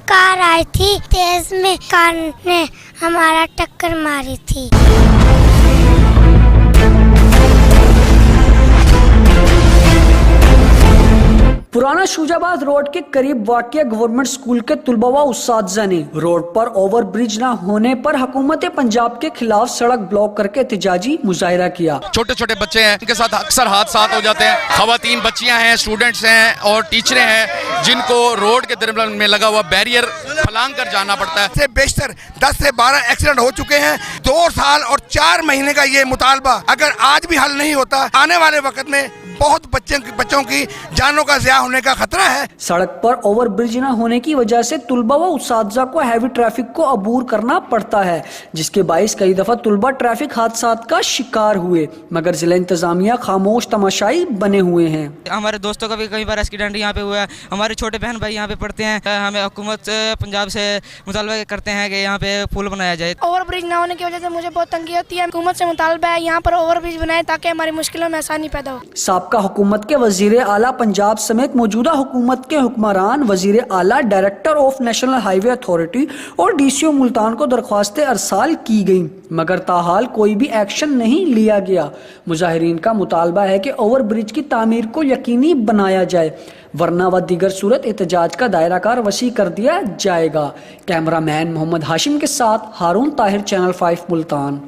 Car आई थी तेज में, car ने हमारा टक्कर मारी थी। पुराना शुजाबाद रोड के करीब वाक़िया गवर्नमेंट स्कूल के तुलबा व उस्तादज़ा ने रोड पर ओवर ब्रिज न होने पर हुकूमत पंजाब के खिलाफ सड़क ब्लॉक करके एहतजाजी मुजाहिरा किया। छोटे छोटे बच्चे हैं, इनके साथ अक्सर हादसात हो जाते हैं। खवातीन बच्चियां हैं, स्टूडेंट्स हैं और टीचरें हैं जिनको रोड के दरमियान में लगा हुआ बैरियर फलांग कर जाना पड़ता है। से बेशतर 10 से 12 एक्सीडेंट हो चुके हैं। 2 साल और 4 महीने का ये मुतालबा अगर आज भी हल नहीं होता, आने वाले वक्त में बहुत बच्चों की जानों का ज़िया होने का खतरा है। सड़क पर ओवर ब्रिज न होने की वजह से तुलबा व उस्तादज़ा को हैवी ट्रैफिक को अबूर करना पड़ता है, जिसके बाइस कई दफा तुलबा ट्रैफिक हादसात का शिकार हुए, मगर जिला इंतजामिया खामोश तमाशाई बने हुए हैं। हमारे दोस्तों का भी कई बार एक्सीडेंट यहाँ पे हुआ है। हमारे छोटे बहन भाई यहाँ पे पढ़ते हैं। हमें हुकूमत पंजाब से मुतालबा करते हैं कि यहाँ पे पुल बनाया जाए। ओवर ब्रिज न होने की वजह से मुझे बहुत तंगी होती है। हुकूमत से मुतालबा है यहाँ पर ओवर ब्रिज बनाए ताकि हमारी मुश्किलों में आसानी पैदा हो। साबका हुकूमत के वजीर आला पंजाब समेत मौजूदा हुकूमत के हुक्मरान, वजीर आला, director of national highway authority और DCO मुल्तान को दरख्वास्तें अरसाल की गयी, मगर ताहाल कोई भी एक्शन नहीं लिया गया। मुजाहिरीन का मुतालबा है कि ओवर ब्रिज की तामीर को यकीनी बनाया जाए, वरना व दीगर सूरत एहतजाज का दायरा कार वसी कर दिया जाएगा। कैमरामैन मोहम्मद हाशिम के साथ हारून ताहिर, चैनल 5 मुल्तान।